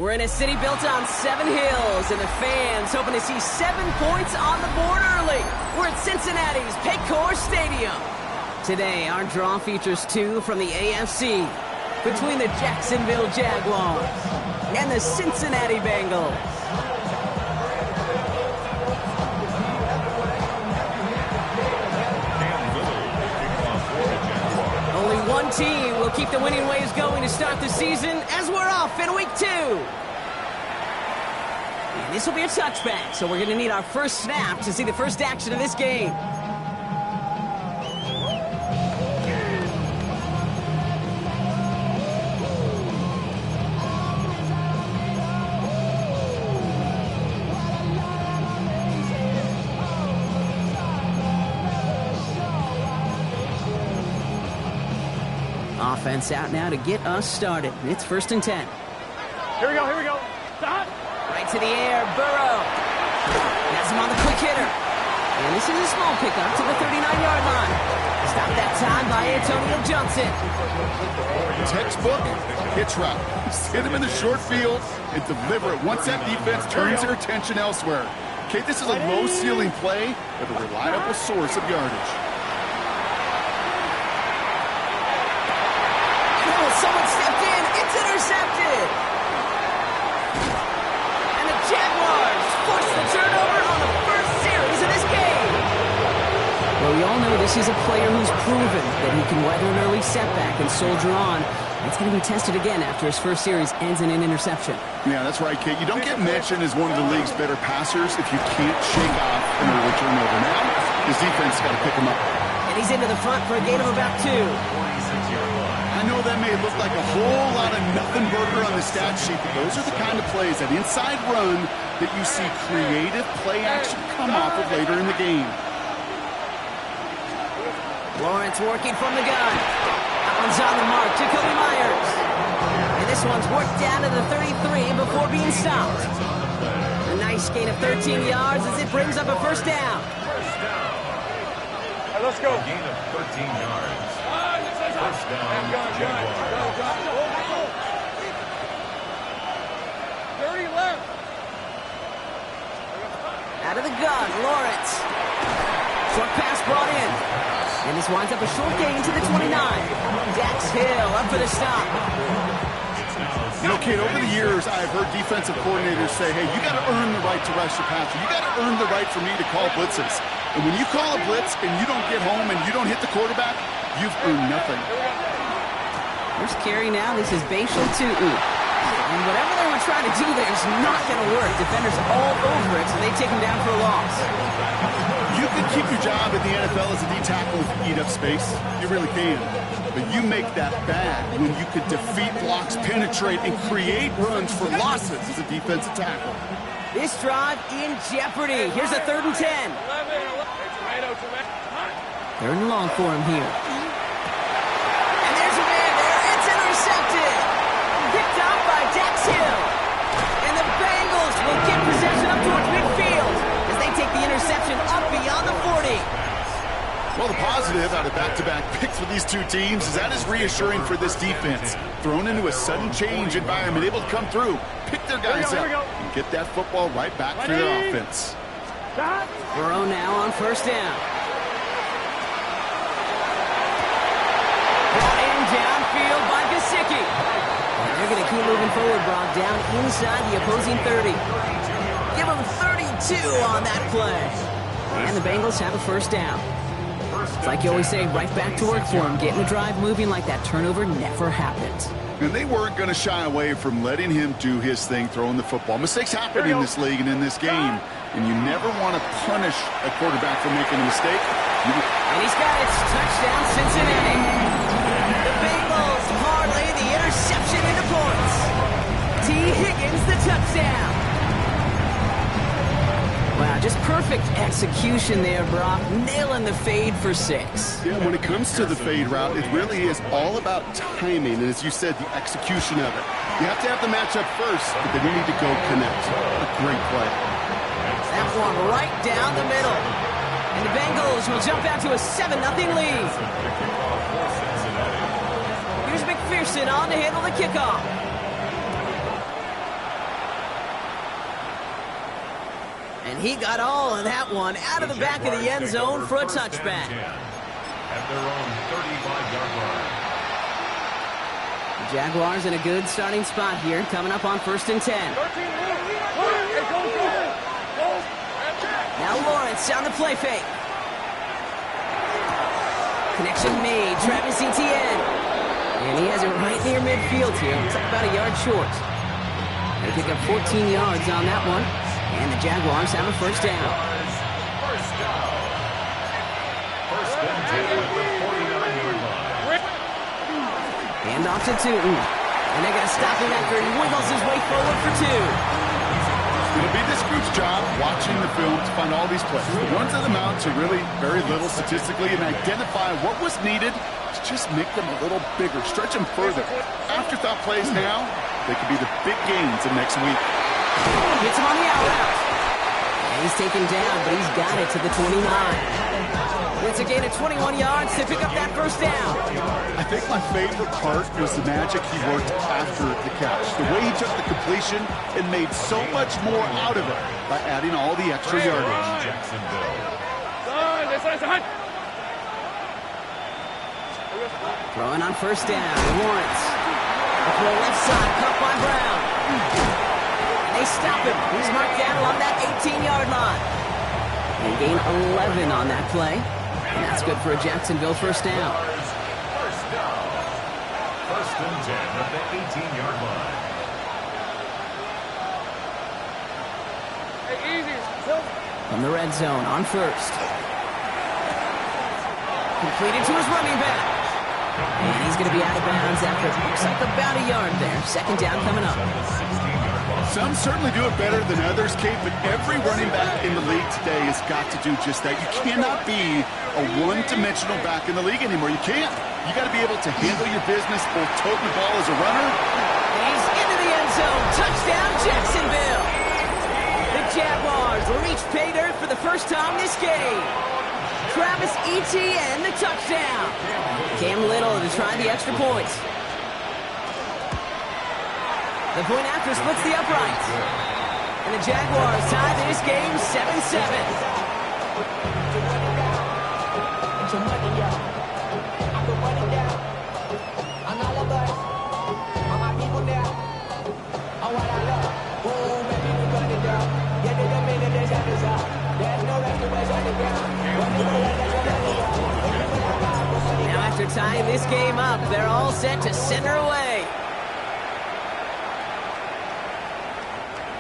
We're in a city built on 7 hills, and the fans hoping to see 7 points on the board early. We're at Cincinnati's Paycor Stadium. Today, our draw features 2 from the AFC between the Jacksonville Jaguars and the Cincinnati Bengals. Only one team will keep the winning ways going to start the season, as we're off in week 2. And this will be a touchback, so we're going to need our first snap to see the first action of this game. Offense out now to get us started. It's 1st and 10. Here we go. Stop. Right to the air, Burrow. Has him on the quick hitter. And this is a small pickup to the 39-yard line. Stop that time by Antonio Johnson. Textbook hitch route. Just hit him in the short field and deliver it once that defense turns their attention elsewhere. Okay, this is a low-ceiling play with a reliable source of yardage. Someone stepped in. It's intercepted. And the Jaguars force the turnover on the first series of this game. Well, we all know this is a player who's proven that he can weather an early setback and soldier on. It's going to be tested again after his first series ends in an interception. Yeah, that's right, Kate. You don't get mentioned as one of the league's better passers if you can't shake off an early turnover. Now, his defense got to pick him up. And he's into the front for a gain of about 2. I know that may look like a whole lot of nothing burger on the stat sheet, but those are the kind of plays, that inside run, that you see creative play action come off of later in the game. Lawrence working from the gun. That one's on the mark. Jacoby Myers. And this one's worked down to the 33 before being stopped. A nice gain of 13 yards as it brings up a first down. All right, let's go. A gain of 13 yards. First down, Jaguars. 30 left. Out of the gun, Lawrence. Short pass brought in. And this winds up a short gain to the 29. Dax Hill up for the stop. You know, Kate, over the years, I've heard defensive coordinators say, hey, you got to earn the right to rush the passer. You got to earn the right for me to call blitzes. And when you call a blitz and you don't get home and you don't hit the quarterback, you've earned nothing. First carry now. This is Bashal Tutin. And whatever they were trying to do there is not going to work. Defenders all over it, so they take him down for a loss. You can keep your job in the NFL as a D tackle if you eat up space. You really can. But you make that bad when you could defeat blocks, penetrate, and create runs for losses as a defensive tackle. This drive in jeopardy. Here's a 3rd and 10. 3rd and long for him here. And there's a man there. It's intercepted. Picked off by Dax Hill. And the Bengals will get possession up towards midfield as they take the interception up beyond the 40. Well, the positive out of back-to-back picks for these two teams is that is reassuring for this defense. Thrown into a sudden change environment, able to come through, pick their guys up, and get that football right back through their offense. Burrow now on first down. Brought in downfield by Gesicki. And they're going to keep moving forward, Brock, down inside the opposing 30. Give them 32 on that play. And the Bengals have a first down. It's like you always say, right back to work for them. Getting the drive moving like that turnover never happened. And they weren't going to shy away from letting him do his thing, throwing the football. Mistakes happen in this league and in this game. And you never want to punish a quarterback for making a mistake. And he's got it. Touchdown, Cincinnati. The Bengals parlay the interception into points. T. Higgins, the touchdown. Wow, just perfect execution there, Brock. Nailing the fade for 6. Yeah, when it comes to the fade route, it really is all about timing. And as you said, the execution of it. You have to have the matchup first, but then you need to go connect. A great play. That one right down the middle. And the Bengals will jump out to a 7-0 lead. Here's McPherson on to handle the kickoff. And he got all of that one out of the back of the end zone for a touchback. At their own 35-yard line. The Jaguars in a good starting spot here, coming up on 1st and 10. Now Lawrence on the play fake. Connection made, Travis Etienne. And he has it right near midfield here. Looks like about a yard short. They pick up 14 yards on that one. And the Jaguars have a first down. First down. First and 10 at the 49-yard line. Hand off to Tootin. And they're going to stop him after he wiggles his way forward for 2. It'll be this group's job watching the film to find all these plays. The ones that amount to really very little statistically and identify what was needed to just make them a little bigger, stretch them further. Afterthought plays now, they could be the big gains of next week. Gets him on the out route. And he's taken down, but he's got it to the 29. It's a gain of 21 yards to pick up that first down. I think my favorite part was the magic he worked after the catch. The way he took the completion and made so much more out of it by adding all the extra yardage. Jacksonville. Throwing on first down, Lawrence. A throw left side, caught by Brown. And they stop him. He's marked down along that 18-yard line. They gain 11 on that play. And that's good for a Jacksonville first down. First down. First and 10 at the 18-yard line. From the red zone on first. Completed to his running back. And he's going to be out of bounds after it looks like about a yard there. Second down coming up. Some certainly do it better than others, Kate, but every running back in the league today has got to do just that. You cannot be a one-dimensional back in the league anymore. You can't. You got to be able to handle your business, both toting the ball as a runner. He's into the end zone. Touchdown, Jacksonville. The Jaguars reach pay dirt for the first time this game. Travis Etienne, the touchdown. Cam Little to try the extra points. The point after splits the uprights. And the Jaguars tie this game 7-7. Now after tying this game up, they're all set to send her away.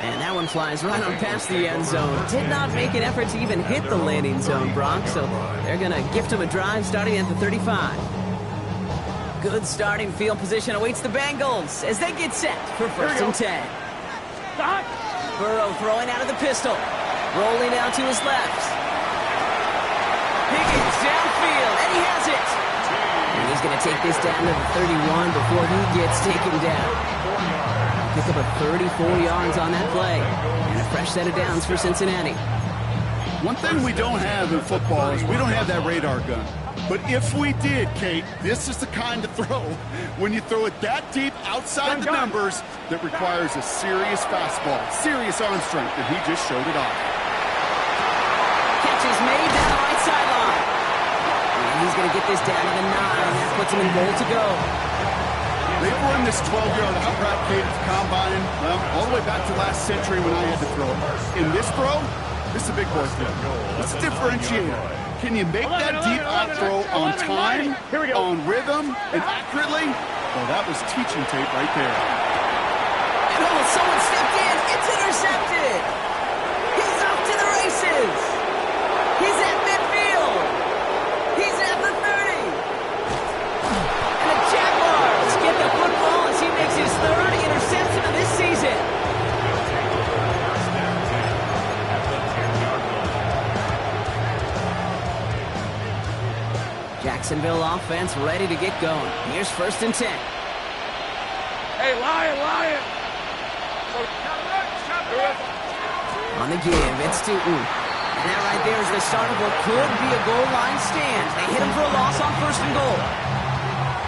And that one flies right on past the end zone. Did not make an effort to even hit the landing zone, Brock, so they're going to gift him a drive starting at the 35. Good starting field position awaits the Bengals as they get set for first and 10. Burrow throwing out of the pistol. Rolling out to his left. Higgins downfield, and he has it. And he's going to take this down to the 31 before he gets taken down. Pick up a 34 yards on that play. And a fresh set of downs for Cincinnati. One thing we don't have in football is we don't have that radar gun. But if we did, Kate, this is the kind of throw, when you throw it that deep outside the numbers, that requires a serious fastball, serious arm strength, and he just showed it off. Catch is made down the right sideline. And he's going to get this down to the 9. That puts him in goal to go. They've run this 12-yard out route, Kate, combine, well, all the way back to last century when I had to throw it. In this throw, this is a big boy throw. It's a differentiator. Can you make that deep out throw on time, on rhythm, and accurately? Well, that was teaching tape right there. And oh, someone stepped in. It's intercepted. He's off to the races. He's at midfield. He's at the 30. And the Jaguars get the football as he makes his 3rd interception of this season. Jacksonville offense ready to get going. Here's first and 10. Hey, Lion! On the give, it's Tootin. And that right there is the start of what could be a goal line stand. They hit him for a loss on 1st and goal.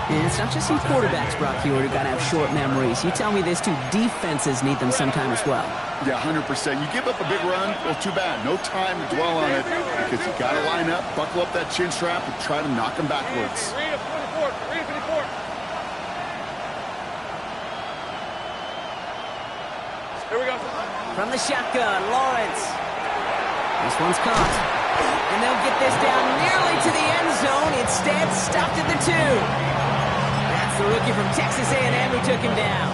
And it's not just some quarterbacks, Brock Hewitt, who got to have short memories. You tell me this too, defenses need them sometime as well. Yeah, 100%. You give up a big run, well, too bad. No time to dwell on it because you got to line up, buckle up that chin strap, and try to knock them backwards. Read it, 24. Read it, 54. Here we go. From the shotgun, Lawrence. This one's caught. And they'll get this down nearly to the end zone. Instead, stopped at the 2. That's the rookie from Texas A&M who took him down.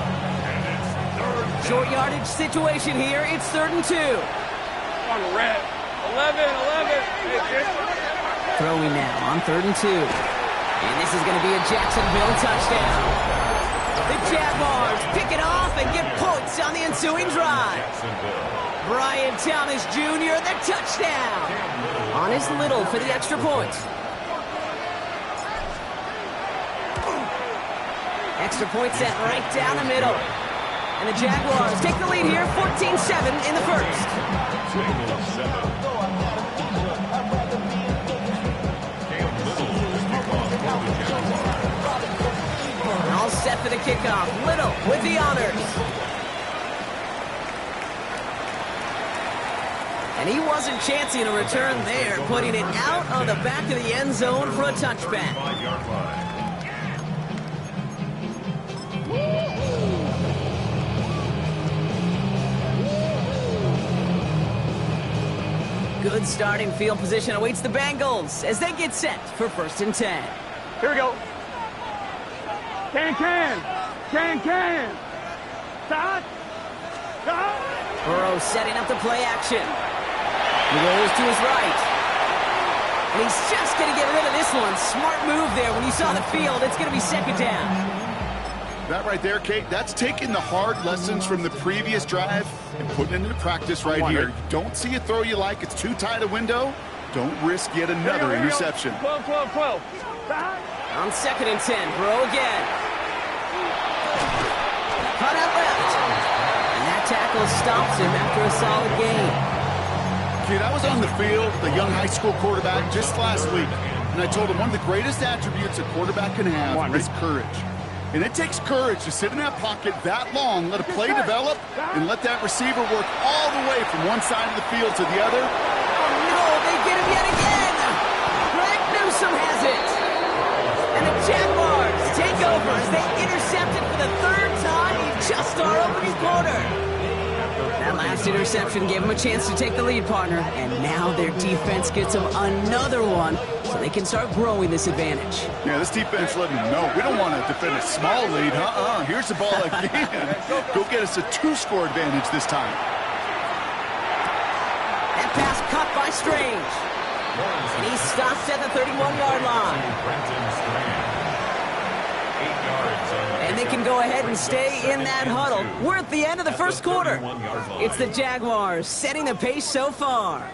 Short yardage situation here. It's 3rd and 2. On red. 11. Hey, kid. Throwing now on 3rd and 2. And this is going to be a Jacksonville touchdown. The Jaguars pick it off and get points on the ensuing drive. Brian Thomas Jr., the touchdown. On his Little for the extra point. Extra point set right down the middle. And the Jaguars take the lead here, 14-7 in the first. All set for the kickoff. Little with the honors. And he wasn't chancing a return there, putting it out on the back of the end zone for a touchback. Good starting field position awaits the Bengals as they get set for 1st and 10. Here we go. Can. Stop. Burrow setting up the play action. He rolls to his right. And he's just going to get rid of this one. Smart move there when you saw the field. It's going to be 2nd down. That right there, Kate, that's taking the hard lessons from the previous drive and putting it into practice right here. You don't see a throw you like. It's too tight a window. Don't risk yet another interception. 12. On 2nd and 10, Burrow again. Cut out left. And that tackle stops him after a solid gain. Kid, I was on the field, the young high school quarterback, just last week, and I told him one of the greatest attributes a quarterback can have is courage. And it takes courage to sit in that pocket that long, let a play develop, and let that receiver work all the way from one side of the field to the other. Oh, no, they get him yet again. Greg Newsome has it. And the Jaguars take over as they intercept it for the 3rd time in just our opening quarter. That last interception gave them a chance to take the lead, partner. And now their defense gets them another one so they can start growing this advantage. Yeah, this defense letting them know we don't want to defend a small lead. Here's the ball again. Go get us a 2-score advantage this time. That pass caught by Strange. And he stops at the 31-yard line. And they can go ahead and stay in that huddle. We're at the end of the first quarter. It's the Jaguars setting the pace so far.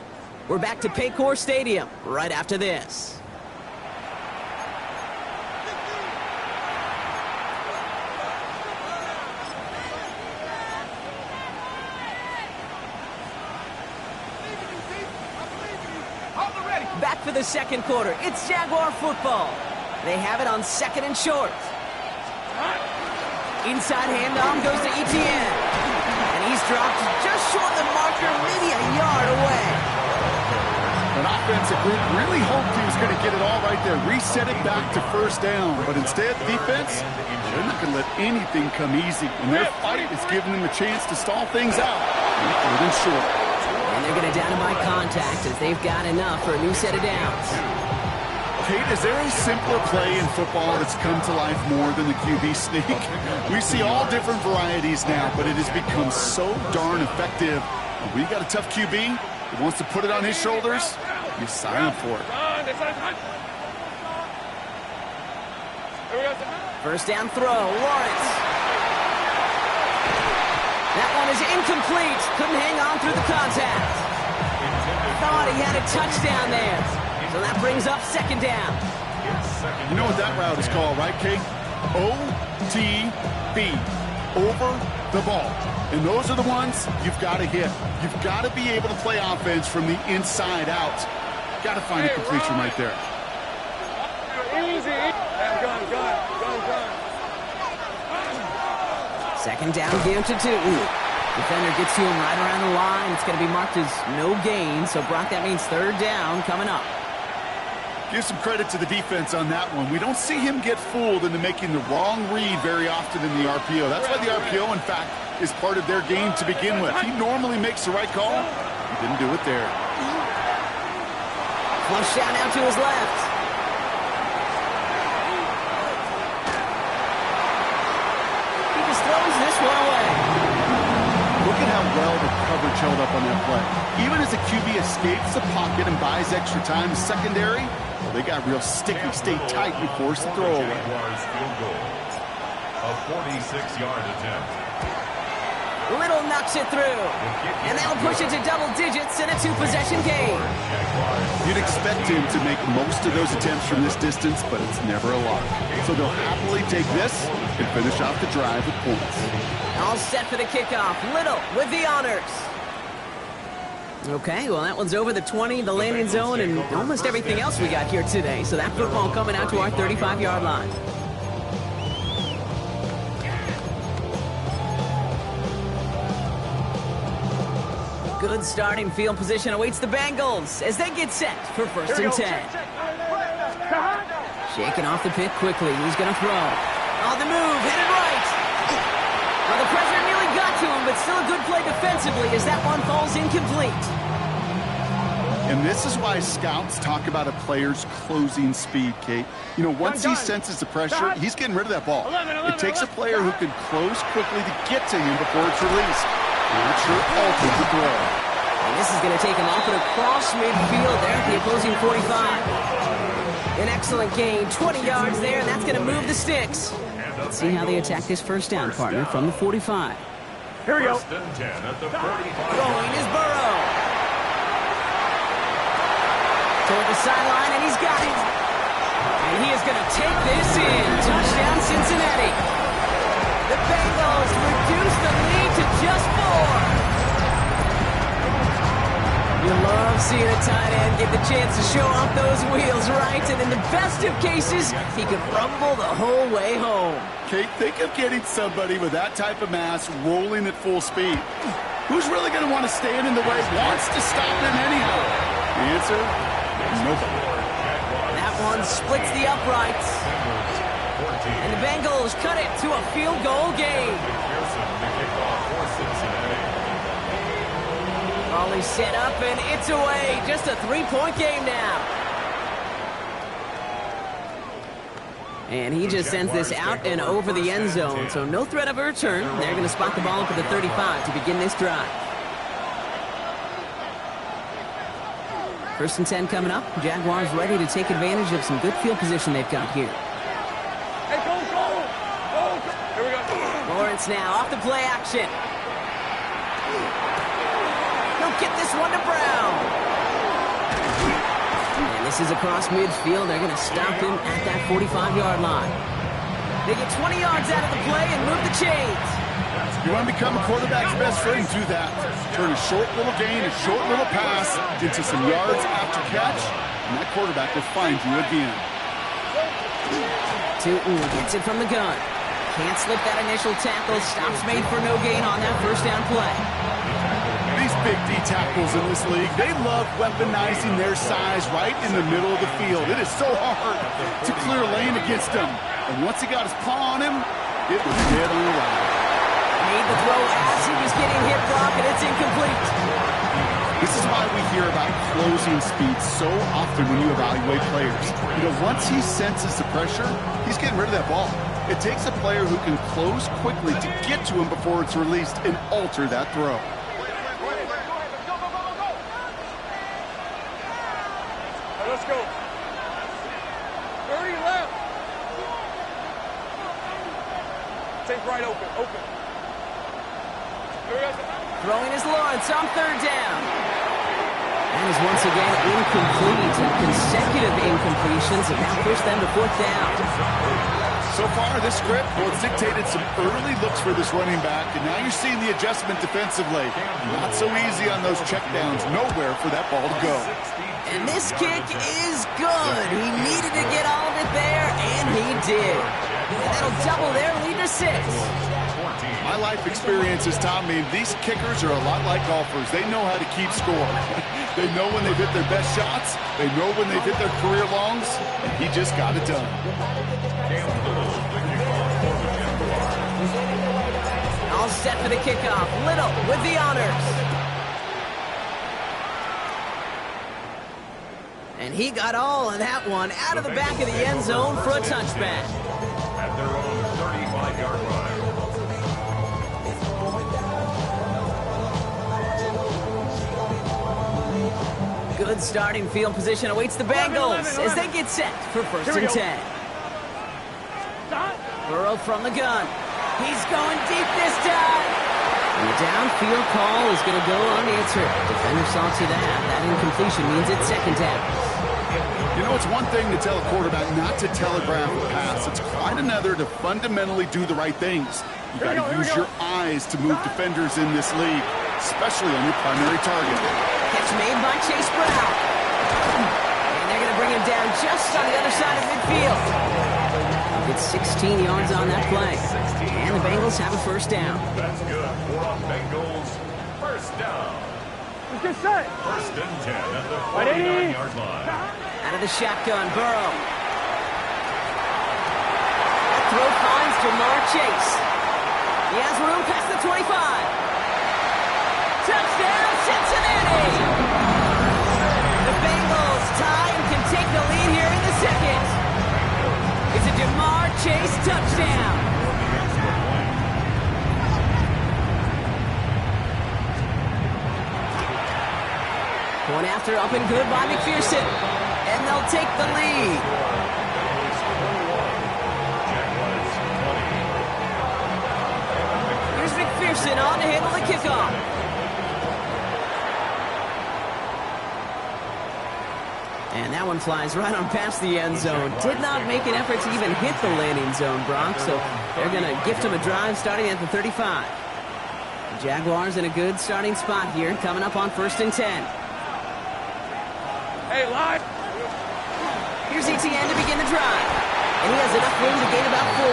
We're back to Paycor Stadium right after this. Back for the second quarter. It's Jaguar football. They have it on 2nd and short. Inside handoff goes to Etienne. And he's dropped just short of the marker, maybe a yard away. An offensive group really hoped he was going to get it all right there, reset it back to 1st down. But instead, defense, they're not going to let anything come easy. And their fight is giving them a chance to stall things out. 3rd and short. And they're going to down him by contact as they've got enough for a new set of downs. Kate, is there a simpler play in football that's come to life more than the QB sneak? We see all different varieties now, but it has become so darn effective. When you got a tough QB who wants to put it on his shoulders, you sign up for it. 1st down throw, Lawrence. That one is incomplete. Couldn't hang on through the contact. Thought he had a touchdown there. So that brings up 2nd down. You know what that route is called, right, Kate? OTB, over the ball. And those are the ones you've got to hit. You've got to be able to play offense from the inside out. Got to find a completion right there. Easy. Gun. Second down, give to Tootin. Defender gets to him right around the line. It's going to be marked as no gain. So, Brock, that means third down coming up. Give some credit to the defense on that one. We don't see him get fooled into making the wrong read very often in the RPO. That's why the RPO, in fact, is part of their game to begin with. He normally makes the right call. He didn't do it there. Flush out now to his left. He just throws this one away. Look at how well the coverage held up on that play. Even as the QB escapes the pocket and buys extra time, secondary, well, they got real sticky, stayed tight and forced the throw away. Jaguars field goal. A 46-yard attempt. Little knocks it through. And that'll push it to double digits in a two-possession game. You'd expect him to make most of those attempts from this distance, but it's never a lot. So they'll happily take this and finish off the drive with points. All set for the kickoff. Little with the honors. Okay, well, that one's over the 20, the landing zone, and almost everything else we got here today. So that football coming out to our 35-yard line. Good starting field position awaits the Bengals as they get set for first and 10. Shaking off the pick quickly. He's going to throw. On the move, headed right. Well, the pressure nearly got to him, but still a good play defensively as that one falls incomplete. And this is why scouts talk about a player's closing speed, Kate. You know, once he senses the pressure, he's getting rid of that ball. It takes a player who can close quickly to get to him before it's released. It sure alters the throw. And this is going to take him off and across midfield there at the opposing 45. An excellent gain, 20 yards there, and that's going to move the sticks. Let's see how they attack this first down, partner, from the 45. Here we go. First and 10 at the 45. Throwing is Burrow. Toward the sideline, and he's got it. And he is going to take this in. Touchdown, Cincinnati. The Bengals reduce the lead to just 4. You love seeing a tight end get the chance to show off those wheels, right? And in the best of cases, he could rumble the whole way home. Kate, think of getting somebody with that type of mass rolling at full speed. Who's really going to want to stand in the way, wants to stop him anyhow? The answer? Nobody. That one splits the uprights. And the Bengals cut it to a field goal game. Volley set up and it's away. Just a 3-point game now. And he just sends this out and over the end zone. So no threat of a return. They're going to spot the ball up at the 35 to begin this drive. First and 10 coming up. Jaguars ready to take advantage of some good field position they've got here. Hey, go. Here we go. Lawrence now off the play action. He'll get this one to Brown. And this is across midfield. They're going to stop him at that 45-yard line. They get 20 yards out of the play and move the chains. You want to become a quarterback's best friend, do that. Turn a short little gain, a short little pass into some yards after catch, and that quarterback will find you again. Tootin gets it from the gun. Can't slip that initial tackle. Stops made for no gain on that first down play. These big D tackles in this league, they love weaponizing their size right in the middle of the field. It is so hard to clear a lane against them. And once he got his paw on him, it was dead on the line. Made the throw as he was getting hit block, and it's incomplete. This is why we hear about closing speed so often when you evaluate players. You know, once he senses the pressure, he's getting rid of that ball. It takes a player who can close quickly to get to him before it's released and alter that throw. Let's go. 30 left. Take right open. Here we go. Throwing is Lawrence on third down. And is once again incomplete. Consecutive incompletions have now pushed them to fourth down. So far, this script, well, it's dictated some early looks for this running back, and now you're seeing the adjustment defensively. Not so easy on those checkdowns. Nowhere for that ball to go. And this kick is good. He needed to get all of it there, and he did. And that'll double their lead to 6. My life experience has taught me these kickers are a lot like golfers. They know how to keep score. They know when they've hit their best shots. They know when they've hit their career longs. And he just got it done. All set for the kickoff. Little with the honors. And he got all of that one out of the back of the end zone for a touchback. At their own 35-yard line. Good starting field position awaits the Bengals as they get set for first and 10. Burrow from the gun. He's going deep this time. And the downfield call is going to go unanswered. Defender saw to that. That incompletion means it's second down. You know, it's one thing to tell a quarterback not to telegraph a pass. It's quite another to fundamentally do the right things. You got to use your eyes to move defenders in this league, especially on your primary target. Catch made by Chase Brown. And they're going to bring him down just on the other side of midfield. It's 16 yards on that play. And the Bengals have a first down. That's good for a Bengals first down. Let's get set. First and 10 at the 49-yard line. Out of the shotgun, Burrow. That throw finds Jamar Chase. He has room past the 25. Touchdown, Cincinnati! The Bengals tie and can take the lead here in the second. It's a Jamar Chase touchdown. One after up and good by McPherson. And they'll take the lead. Here's McPherson on to handle the kickoff. And that one flies right on past the end zone. Did not make an effort to even hit the landing zone, Brock. So they're going to gift him a drive starting at the 35. The Jaguars in a good starting spot here, coming up on first and 10. Hey, live. Here's ETN to begin the drive. And he has enough room to gain about 4.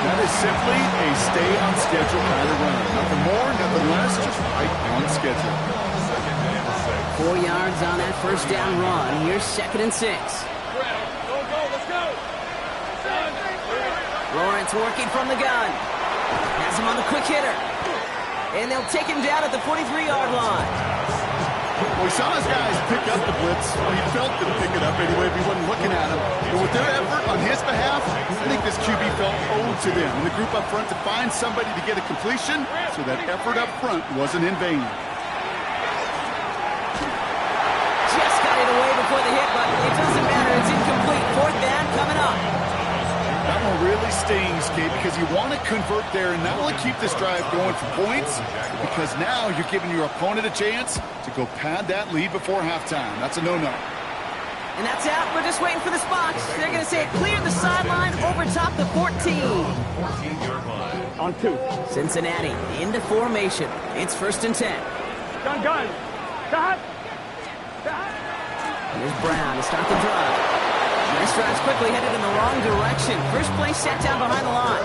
That is simply a stay-on-schedule kind of run. Nothing more, nothing less, just right on schedule. 4 yards on that first down run. Here's second and 6. Go, let's go. Lawrence working from the gun. Has him on the quick hitter. And they'll take him down at the 43-yard line. Well, we saw his guys pick up the blitz. Well, he felt them pick it up anyway if he wasn't looking at him. But with their effort on his behalf, I think this QB felt owed to them. And the group up front to find somebody to get a completion, so that effort up front wasn't in vain. Just got it away before the hit, but it doesn't matter. It's incomplete. Fourth down coming up. That one really stings, Kate, because you want to convert there and not only keep this drive going for points, but because now you're giving your opponent a chance to go pad that lead before halftime. That's a no-no. And that's out. We're just waiting for the spots. They're going to say it cleared the sideline over top the 14. 14-yard line. On 2. Cincinnati into formation. It's first and 10. Gun. Stop. Here's Brown to start the drive. This drive's quickly headed in the wrong direction. First play set down behind the line.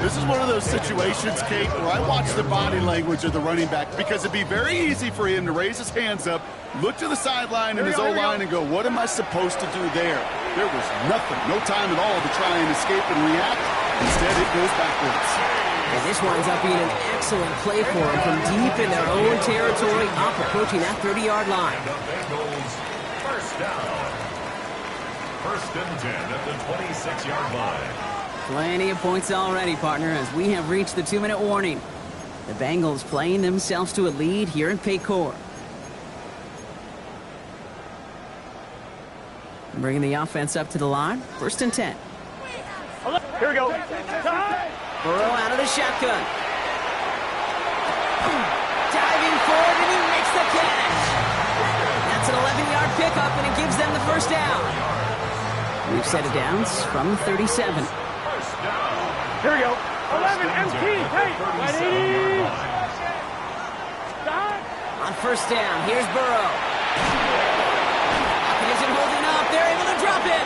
This is one of those situations, Kate, where I watch the body language of the running back because it'd be very easy for him to raise his hands up, look to the sideline in his O-line and go, what am I supposed to do there? There was nothing, no time at all to try and escape and react. Instead, it goes backwards. And this winds up being an excellent play for him from deep in their own territory, up approaching that 30-yard line. First down. First and 10 at the 26-yard line. Plenty of points already, partner, as we have reached the 2-minute warning. The Bengals playing themselves to a lead here in Paycor. Bringing the offense up to the line. First and 10. Here we go. Burrow out of the shotgun. Diving forward, and he makes the catch. That's an 11-yard pickup, and it gives them the first down. We've set it down from 37. Here we go. 11 MT. Hey, 180. Stop. On first down, here's Burrow. He isn't holding up. They're able to drop it.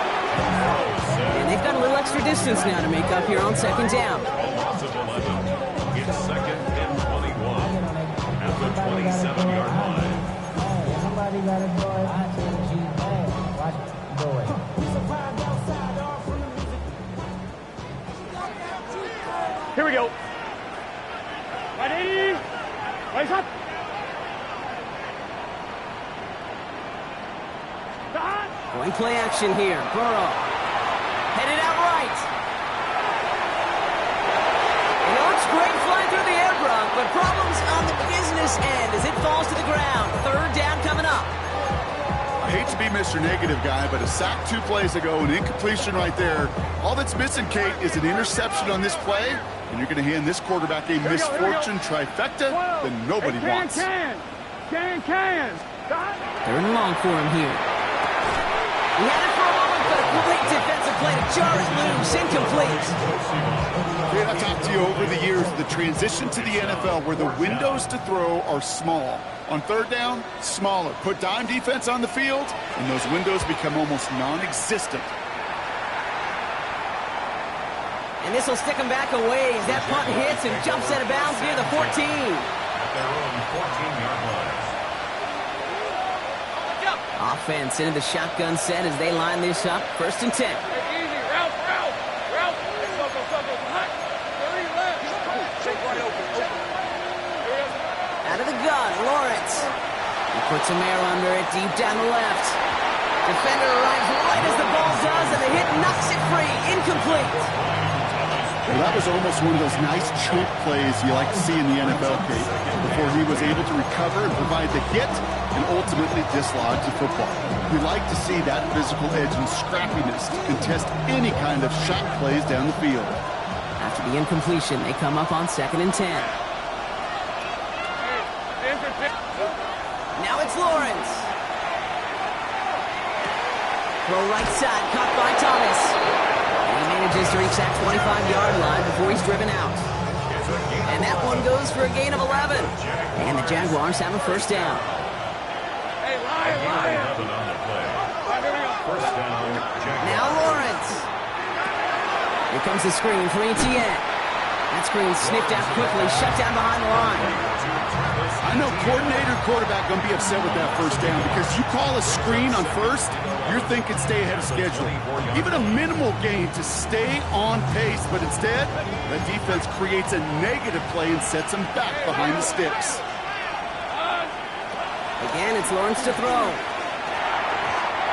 And they've got a little extra of distance now to make up here on second down. Loss of 11. It's second and 21 at the 27-yard line. Somebody got a boy. I tell you, man, watch it, go it. Here we go. Right 80. Raise up. Going play action here. Burrow. Headed out right. It looks great flying through the air, Brock, but problems on the business end as it falls to the ground. Third down coming up. I hate to be Mr. Negative guy, but a sack 2 plays ago, an incompletion right there. All that's missing, Kate, is an interception on this play, and you're going to hand this quarterback a misfortune trifecta that nobody wants. Can. Third and long for him here. He had it for a moment, but a great defensive play to jar it loose. Incomplete. Fred, I've talked to you over the years, the transition to the NFL where the windows to throw are small. On third down, smaller. Put dime defense on the field, and those windows become almost non-existent. And this will stick him back a ways. That punt hits and jumps out of bounds near the 14. At their own 14-yard line. Offense into the shotgun set as they line this up. First and 10. Easy. Route. Out of the gun, Lawrence. He puts some air under it, deep down the left. Defender arrives right as the ball does, and the hit knocks it free. Incomplete. Well, that was almost one of those nice chunk plays you like to see in the NFL, Kate, before he was able to recover and provide the hit and ultimately dislodge the football. We like to see that physical edge and scrappiness to contest any kind of shot plays down the field. After the incompletion, they come up on second and 10. Now it's Lawrence. Throw right side, caught by Thomas. And he manages to reach that 25-yard line before he's driven out. And that one goes for a gain of 11. And the Jaguars have a first down. Hey, Lion. 11 on the play. First down, Jaguars. Now Lawrence. Here comes the screen for Etienne. That screen snipped out quickly, shut down behind the line. I know coordinator quarterback going to be upset with that first down because you call a screen on first, you're thinking stay ahead of schedule. Even a minimal gain to stay on pace, but instead, the defense creates a negative play and sets them back behind the sticks. Again, it's Lawrence to throw.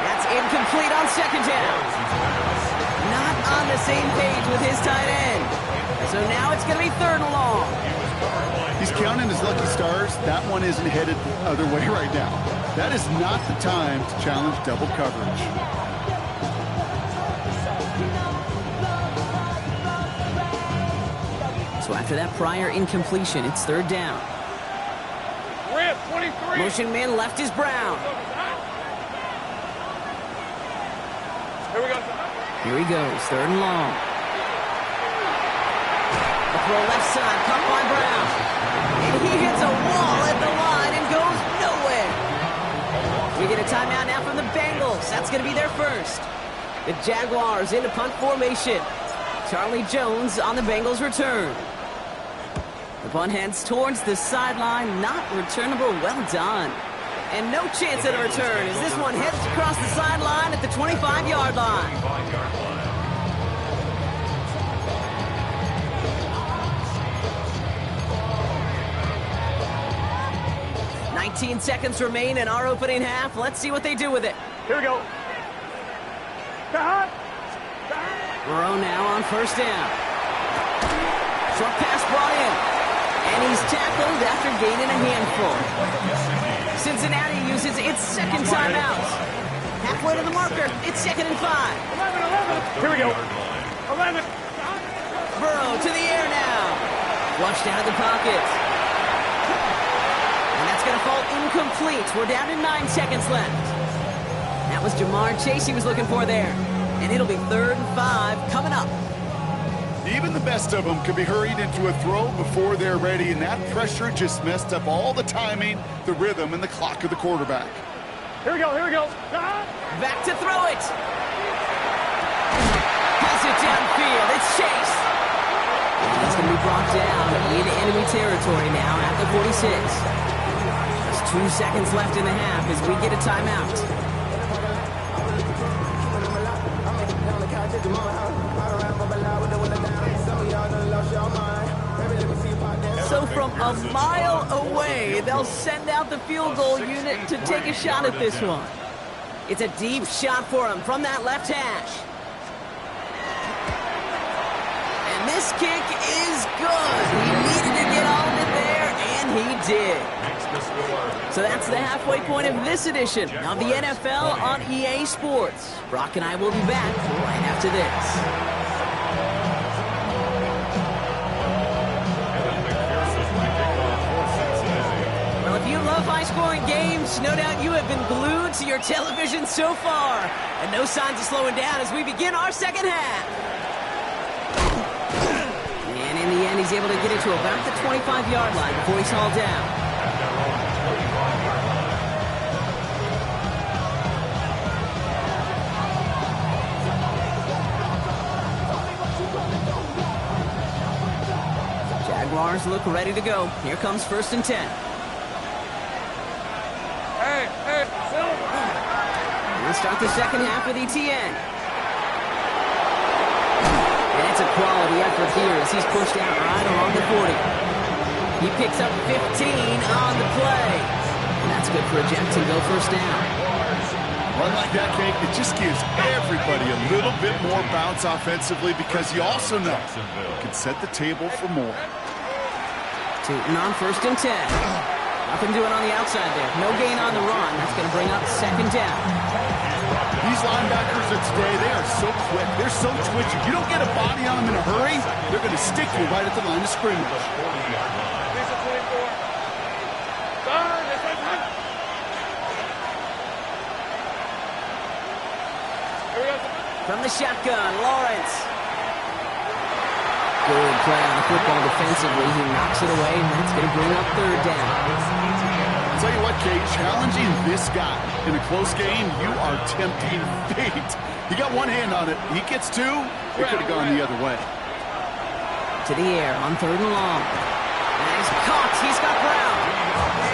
That's incomplete on second down. Not on the same page with his tight end. So now it's going to be third and long. He's counting his lucky stars. That one isn't headed the other way right now. That is not the time to challenge double coverage. So after that prior incompletion, it's third down. Rip, 23. Motion man left is Brown. Here we go. Here he goes, third and long. The throw left side, caught by Brown. And he hits a wall at the line and goes nowhere. We get a timeout now from the Bengals. That's going to be their first. The Jaguars into punt formation. Charlie Jones on the Bengals return. The punt heads towards the sideline, not returnable. Well done. And no chance at a return as this one heads across the sideline at the 25-yard line. 25-yard line. 19 seconds remain in our opening half. Let's see what they do with it. Here we go. Burrow now on first down. Short pass brought in. And he's tackled after gaining a handful. Cincinnati uses its second timeout. Halfway to the marker. It's second and 5. 11. Here we go. 11. Burrow to the air now. Flushed out of the pocket. And that's going to fall incomplete. We're down to 9 seconds left. That was Jamar Chase he was looking for there. And it'll be third and 5 coming up. Even the best of them could be hurried into a throw before they're ready, and that pressure just messed up all the timing, the rhythm, and the clock of the quarterback. Here we go. Back to throw it. Pass it downfield. be brought down in enemy territory now at the 46. Just 2 seconds left in the half as we get a timeout. So from a mile away, they'll send out the field goal unit to take a shot at this one. It's a deep shot for him from that left hash. And this kick is good. He needed to get all of it there, and he did. So that's the halfway point of this edition of the NFL on EA Sports. Brock and I will be back right after this. If you love high-scoring games, no doubt you have been glued to your television so far. And no signs of slowing down as we begin our second half. And in the end, he's able to get it to about the 25-yard line before he's hauled down. Jaguars look ready to go. Here comes 1st and 10. We'll start the second half with ETN. That's a quality effort here as he's pushed out right along the 40. He picks up 15 on the play. And that's good for a Jacksonville first down. Run like that, Kate, it just gives everybody a little bit more bounce offensively because you also know you can set the table for more. Tootin on 1st and 10. Nothing doing on the outside there. No gain on the run. That's going to bring up 2nd down. These linebackers of today, they are so quick. They're so twitchy. You don't get a body on them in a hurry, they're going to stick you right at the line of scrimmage. From the shotgun, Lawrence. Good play on the football defensively. He knocks it away, and that's going to bring up 3rd down. I'll tell you what, Kate, challenging this guy in a close game, you are tempting fate. He got one hand on it. He gets 2. It could have gone the other way. To the air on 3rd and long. And he's caught. He's got Brown.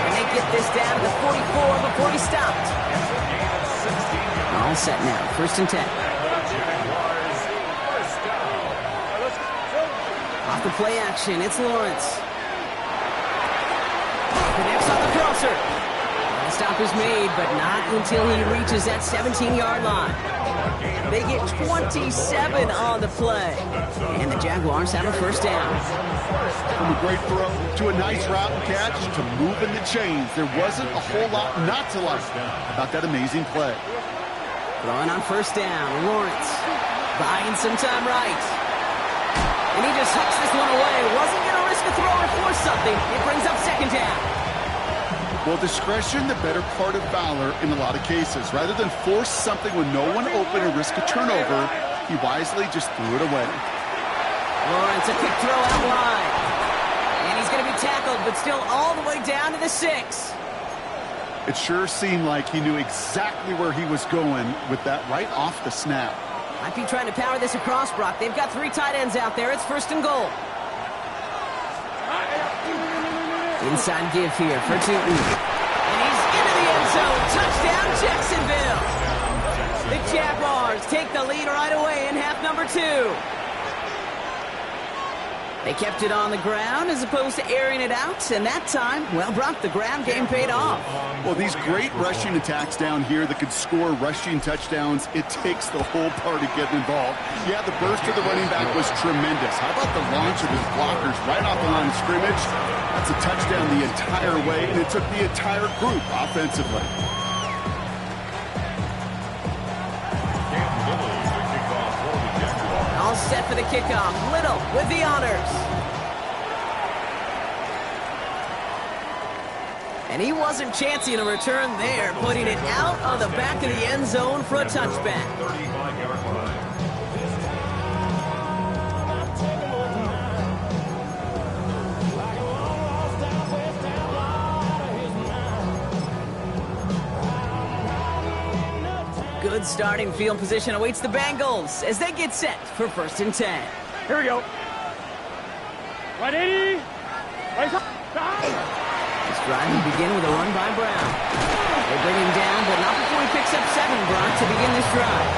And they get this down to the 44 before he stopped. All set now. 1st and 10. Off the play action, it's Lawrence. Connects on the crosser. The stop is made, but not until he reaches that 17-yard line. They get 27 on the play. And the Jaguars have a 1st down. From a great throw to a nice route and catch to moving the chains. There wasn't a whole lot not to like about that amazing play. Throwing on 1st down, Lawrence buying some time right. And he just hooks this one away. Wasn't going to risk a throw or force something. It brings up 2nd down. Well, discretion, the better part of valor in a lot of cases. Rather than force something with no one open and risk a turnover, he wisely just threw it away. Lawrence, a quick throw out wide. And he's going to be tackled, but still all the way down to the 6. It sure seemed like he knew exactly where he was going with that right off the snap. Might be trying to power this across, Brock. They've got 3 tight ends out there. It's 1st and goal. Inside give here for Tootin. And he's into the end zone. Touchdown, Jacksonville. The Jaguars take the lead right away in half number 2. They kept it on the ground as opposed to airing it out, and that time, well, Brock, the ground game paid off. Well, these great rushing attacks down here that could score rushing touchdowns, it takes the whole party getting involved. Yeah, the burst of the running back was tremendous. How about the launch of his blockers right off the line of scrimmage? That's a touchdown the entire way, and it took the entire group offensively. All set for the kickoff. Little with the honors. And he wasn't chancing a return there, putting it out on the back of the end zone for a touchback. Good starting field position awaits the Bengals as they get set for 1st and 10. Here we go. Right 80. Right side. This drive will begin with a run by Brown. They bring him down, but not before he picks up 7, Brock, to begin this drive.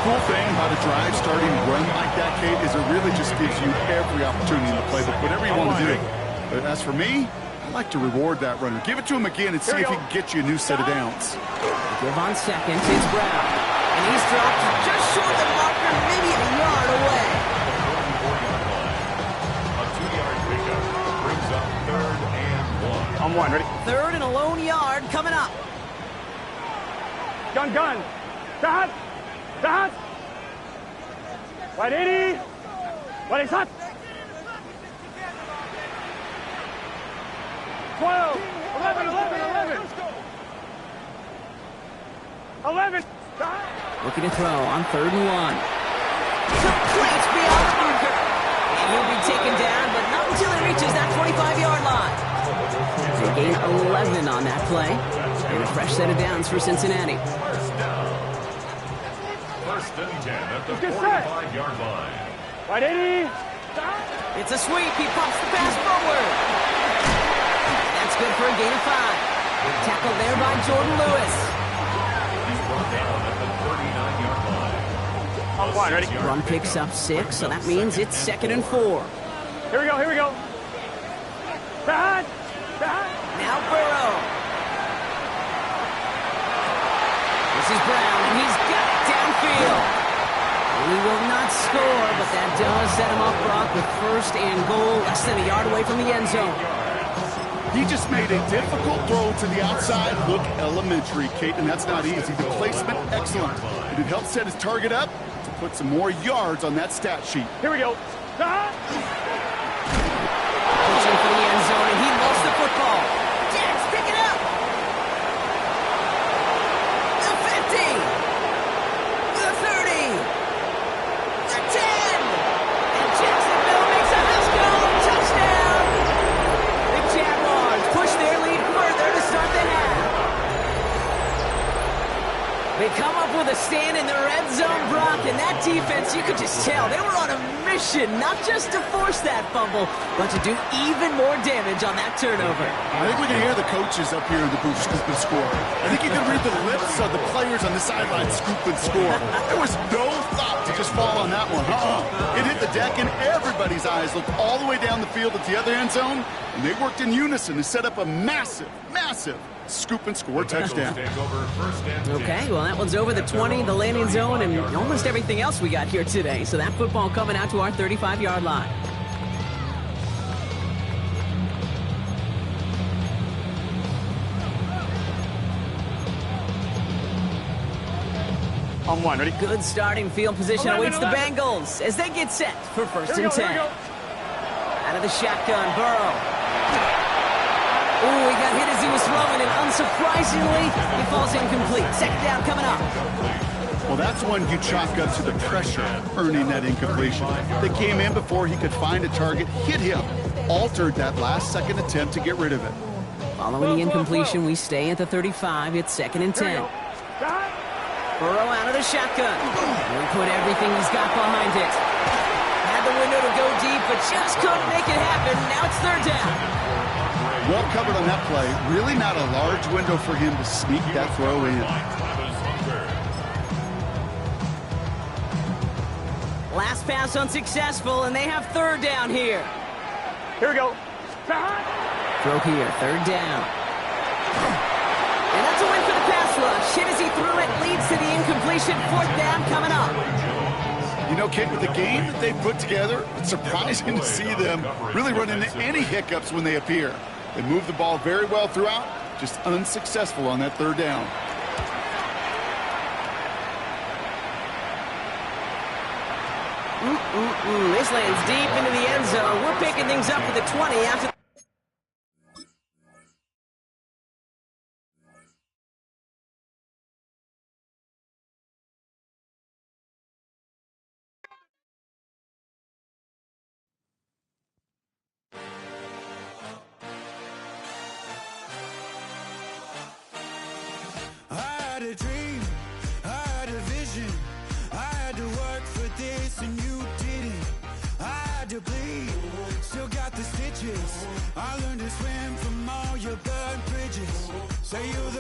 Cool thing about a drive starting to run like that, Kate, is it really just gives you every opportunity in the playbook, whatever you want to do. But as for me, I like to reward that runner. Give it to him again and see if he can get you a new set of downs. Give on seconds, it's Brown. And he's dropped just short of the marker, maybe a yard away. A 2-yard pickup brings up 3rd and 1. On 1, ready? 3rd and a lone yard coming up. Gun. Start. Right 80. Right side. 12. 11. Looking to throw on 3rd and 1. Completes beyond the marker. And he'll be taken down, but not until he reaches that 25-yard line. They gain 11 on that play. And a fresh set of downs for Cincinnati. First and 10 at the 45-yard line. Right 80. It's a sweep. He pops the pass forward. That's good for a gain of 5. Tackled there by Jordan Lewis. He's brought down at the 39-yard line. On 1, ready? Run picks up 6, so that means it's 2nd and 4. Here we go. Start. Now Burrow. This is Brown, and he's got it downfield. He will not score, but that does set him up, Brock, with 1st and goal, less than a yard away from the end zone. He just made a difficult throw to the outside. Look elementary, Kate, and that's not easy. The placement, excellent. And it helped set his target up to put some more yards on that stat sheet. Here we go. Start. Pushing for the end zone, and he lost the football. Jacks pick it up. The 50. The 30. The 10. And Jacksonville makes a house call. Touchdown. The Jaguars push their lead further to start the half. They come up with a stand in the red zone, Brock, and that defense, you could just tell, they were on a mission, not just to force that fumble, but to do even more damage on that turnover. I think we can hear the coaches up here in the booth scoop and score. I think you can read the lips of the players on the sideline scoop and score. There was no thought to just fall on that one. It hit the deck, and everybody's eyes looked all the way down the field at the other end zone, and they worked in unison to set up a massive scoop and score touchdown. Okay, well, that one's over the 20, the landing zone, and almost everything else we got here today. So that football coming out to our 35-yard line. On 1, ready? Good starting field position awaits the Bengals as they get set for 1st and 10. Out of the shotgun, Burrow. Ooh, he got hit as he was throwing, and unsurprisingly, he falls incomplete. 2nd down coming up. Well, that's one you chalk up to the pressure earning that incompletion. They came in before he could find a target, hit him, altered that last-second attempt to get rid of it. Following the incompletion, we stay at the 35. It's 2nd and 10. Burrow out of the shotgun. We put everything he's got behind it. Had the window to go deep, but just couldn't make it happen. Now it's 3rd down. Well covered on that play. Really not a large window for him to sneak that throw in. Last pass unsuccessful, and they have 3rd down here. Here we go. Throw here, 3rd down. And that's a win for the pass rush. Hit as he threw it, leads to the incompletion. 4th down coming up. You know, Kate, with the game that they put together, it's surprising to see them really run into any hiccups when they appear. They move the ball very well throughout, just unsuccessful on that 3rd down. This lands deep into the end zone. We're picking things up at the 20 after. A dream, I had a vision, I had to work for this and you didn't, I had to bleed. feet, still got the stitches. I learned to swim from all your burnt bridges. Say you're the